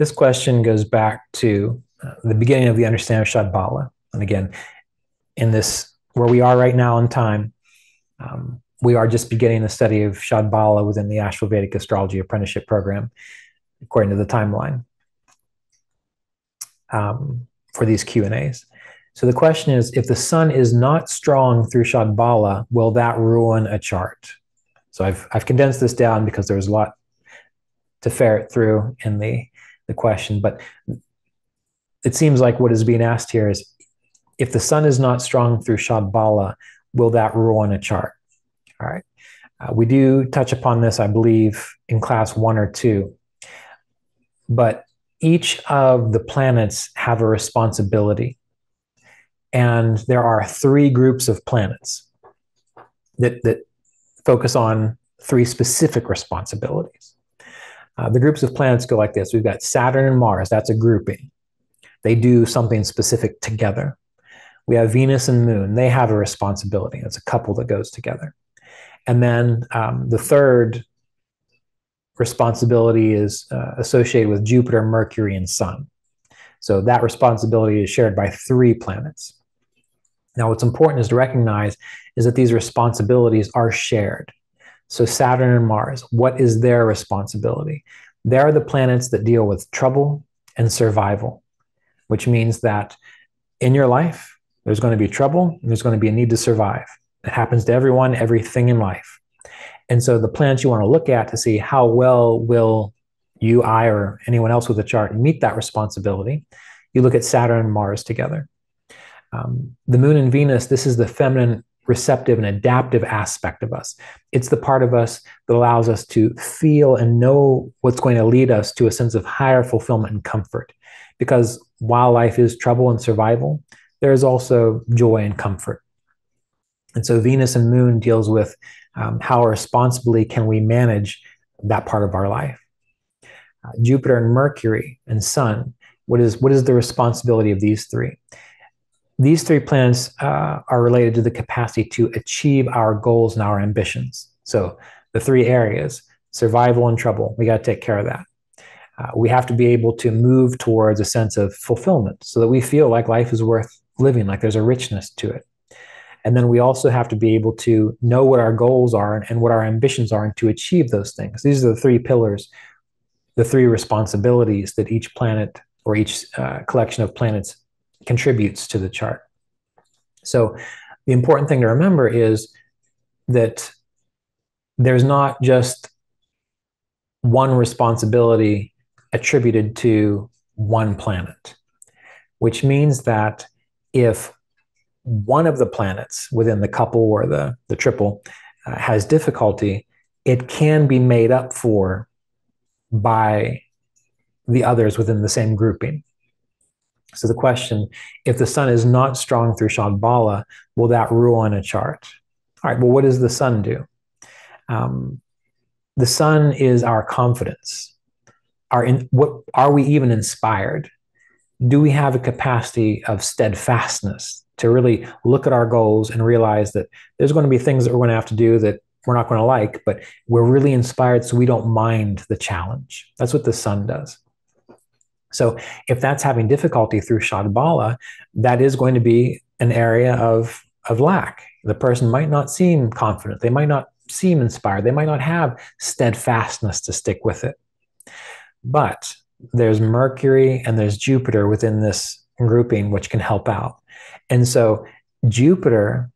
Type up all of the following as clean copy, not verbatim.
This question goes back to the beginning of the understanding of shadbala. And again, in this, where we are right now in time, we are just beginning the study of shadbala within the Asheville Vedic Astrology Apprenticeship Program, according to the timeline for these Q&As. So the question is, if the sun is not strong through shadbala, will that ruin a chart? So I've condensed this down because there's a lot to ferret through in the question, but it seems like what is being asked here is, if the sun is not strong through shadbala, will that ruin a chart? All right. We do touch upon this, I believe, in class 1 or 2, but each of the planets have a responsibility. And there are 3 groups of planets that focus on 3 specific responsibilities. The groups of planets go like this. We've got Saturn and Mars. That's a grouping. They do something specific together. We have Venus and Moon. They have a responsibility. It's a couple that goes together. And then the third responsibility is associated with Jupiter, Mercury, and Sun. So that responsibility is shared by 3 planets. Now, what's important is to recognize is that these responsibilities are shared. So Saturn and Mars, what is their responsibility? They are the planets that deal with trouble and survival, which means that in your life, there's going to be trouble and there's going to be a need to survive. It happens to everyone, everything in life. And so the planets you want to look at to see how well will you, I, or anyone else with a chart meet that responsibility, you look at Saturn and Mars together. The Moon and Venus, this is the feminine, receptive, and adaptive aspect of us. It's the part of us that allows us to feel and know what's going to lead us to a sense of higher fulfillment and comfort. Because while life is trouble and survival, there is also joy and comfort. And so Venus and Moon deals with how responsibly can we manage that part of our life. Jupiter and Mercury and Sun, what is the responsibility of these 3? These 3 planets are related to the capacity to achieve our goals and our ambitions. So the 3 areas, survival and trouble, we got to take care of that. We have to be able to move towards a sense of fulfillment so that we feel like life is worth living, like there's a richness to it. And then we also have to be able to know what our goals are and what our ambitions are and to achieve those things. These are the 3 pillars, the 3 responsibilities that each planet or each collection of planets contributes to the chart. So the important thing to remember is that there's not just one responsibility attributed to one planet, which means that if one of the planets within the couple or the triple has difficulty, it can be made up for by the others within the same grouping. So the question, if the sun is not strong through shadbala, will that ruin a chart? All right, well, what does the sun do? The sun is our confidence. Are we even inspired? Do we have a capacity of steadfastness to really look at our goals and realize that there's going to be things that we're going to have to do that we're not going to like, but we're really inspired so we don't mind the challenge? That's what the sun does. So if that's having difficulty through shadbala, that is going to be an area of lack. The person might not seem confident. They might not seem inspired. They might not have steadfastness to stick with it. But there's Mercury and there's Jupiter within this grouping, which can help out. And so Jupiter,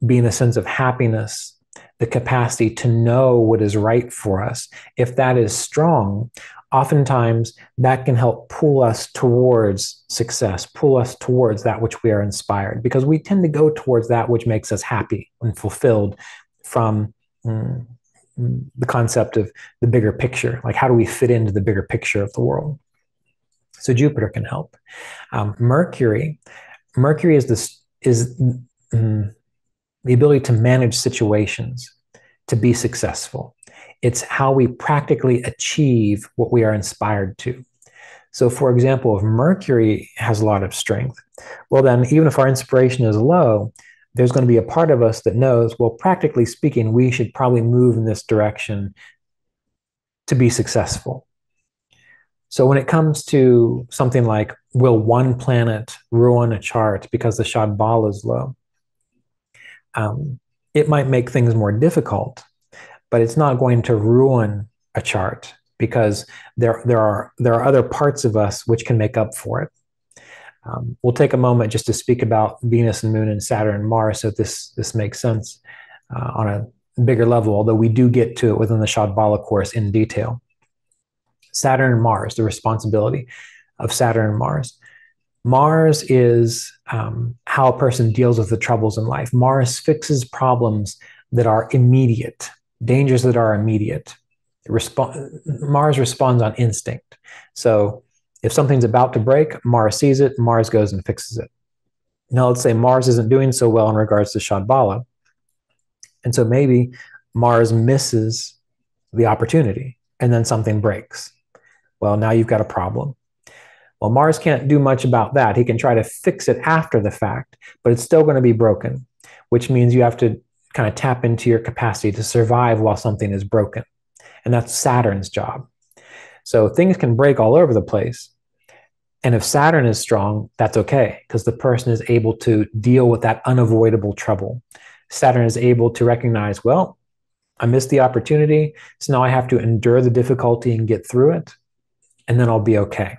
being a sense of happiness, the capacity to know what is right for us, if that is strong, oftentimes that can help pull us towards success, pull us towards that which we are inspired, because we tend to go towards that which makes us happy and fulfilled from the concept of the bigger picture. Like, how do we fit into the bigger picture of the world? So Jupiter can help. Mercury is the ability to manage situations, to be successful. It's how we practically achieve what we are inspired to. So for example, if Mercury has a lot of strength, well then, even if our inspiration is low, there's going to be a part of us that knows, well, practically speaking, we should probably move in this direction to be successful. So when it comes to something like, will one planet ruin a chart because the shadbala is low? It might make things more difficult, but it's not going to ruin a chart because there are other parts of us which can make up for it. We'll take a moment just to speak about Venus and Moon and Saturn and Mars, so this makes sense on a bigger level, although we do get to it within the Shadbala course in detail. Saturn and Mars, the responsibility of Saturn and Mars. Mars is how a person deals with the troubles in life. Mars fixes problems that are immediate, dangers that are immediate. Mars responds on instinct. So if something's about to break, Mars sees it, Mars goes and fixes it. Now, let's say Mars isn't doing so well in regards to Shadbala. And so maybe Mars misses the opportunity and then something breaks. Well, now you've got a problem. Well, Mars can't do much about that. He can try to fix it after the fact, but it's still going to be broken, which means you have to kind of tap into your capacity to survive while something is broken. And that's Saturn's job. So things can break all over the place. And if Saturn is strong, that's okay, because the person is able to deal with that unavoidable trouble. Saturn is able to recognize, well, I missed the opportunity, so now I have to endure the difficulty and get through it, and then I'll be okay.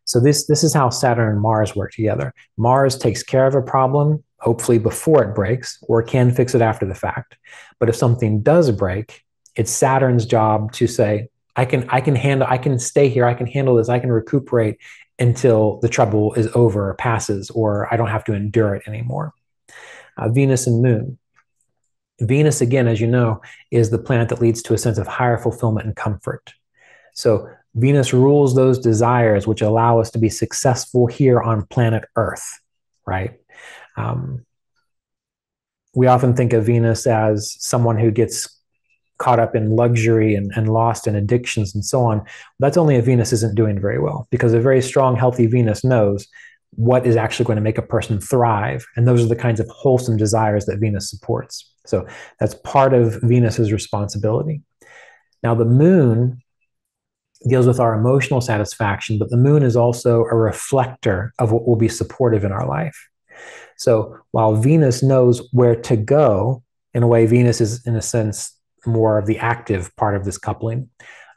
So this is how Saturn and Mars work together. Mars takes care of a problem, hopefully before it breaks, or can fix it after the fact. But if something does break, it's Saturn's job to say, I can stay here, I can handle this, I can recuperate until the trouble is over or passes, or I don't have to endure it anymore. Venus and Moon. Venus, again, as you know, is the planet that leads to a sense of higher fulfillment and comfort. So Venus rules those desires which allow us to be successful here on planet Earth, right? We often think of Venus as someone who gets caught up in luxury and lost in addictions and so on. That's only if Venus isn't doing very well, because a very strong, healthy Venus knows what is actually going to make a person thrive. And those are the kinds of wholesome desires that Venus supports. So that's part of Venus's responsibility. Now, the moon deals with our emotional satisfaction, but the moon is also a reflector of what will be supportive in our life. So while Venus knows where to go, in a way, Venus is, in a sense, more of the active part of this coupling.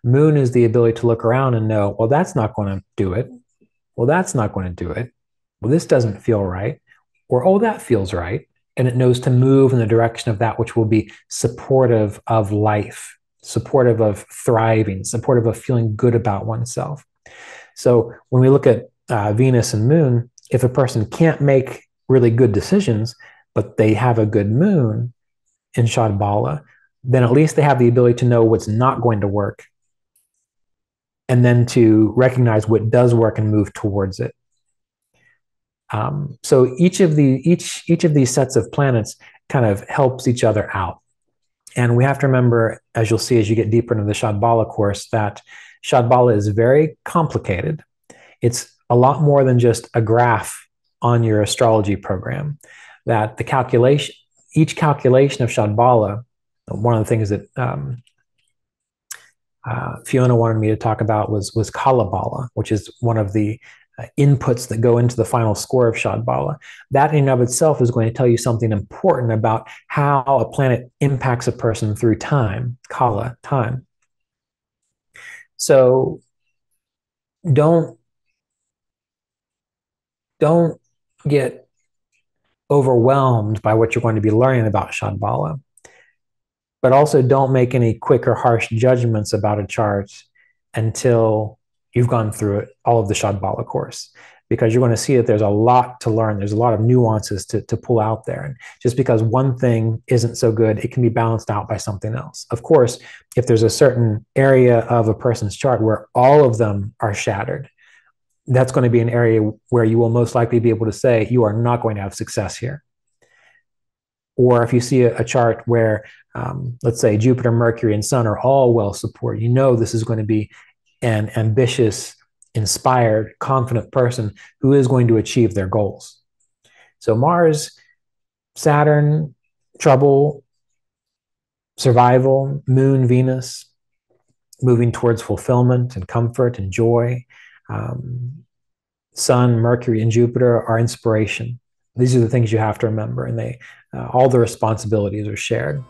Moon is the ability to look around and know, well, that's not going to do it. Well, that's not going to do it. Well, this doesn't feel right. Or, oh, that feels right. And it knows to move in the direction of that which will be supportive of life, supportive of thriving, supportive of feeling good about oneself. So when we look at Venus and Moon, if a person can't make really good decisions, but they have a good moon in Shadbala, then at least they have the ability to know what's not going to work, and then to recognize what does work and move towards it. So each of these sets of planets kind of helps each other out. And we have to remember, as you'll see as you get deeper into the Shadbala course, that Shadbala is very complicated. It's a lot more than just a graph on your astrology program. That each calculation of Shadbala, one of the things that Fiona wanted me to talk about was Kalabala, which is one of the inputs that go into the final score of Shadbala. That in and of itself is going to tell you something important about how a planet impacts a person through time, Kala, time. So don't get overwhelmed by what you're going to be learning about Shadbala, but also don't make any quick or harsh judgments about a chart until you've gone through it, all of the Shadbala course, because you're going to see that there's a lot to learn. There's a lot of nuances to pull out there. And just because one thing isn't so good, it can be balanced out by something else. Of course, if there's a certain area of a person's chart where all of them are shattered, that's going to be an area where you will most likely be able to say you are not going to have success here. Or if you see a chart where, let's say, Jupiter, Mercury, and Sun are all well supported, you know this is going to be an ambitious, inspired, confident person who is going to achieve their goals. So Mars, Saturn, trouble, survival, Moon, Venus, moving towards fulfillment and comfort and joy. Sun, Mercury, and Jupiter are inspiration. These are the things you have to remember, and all the responsibilities are shared.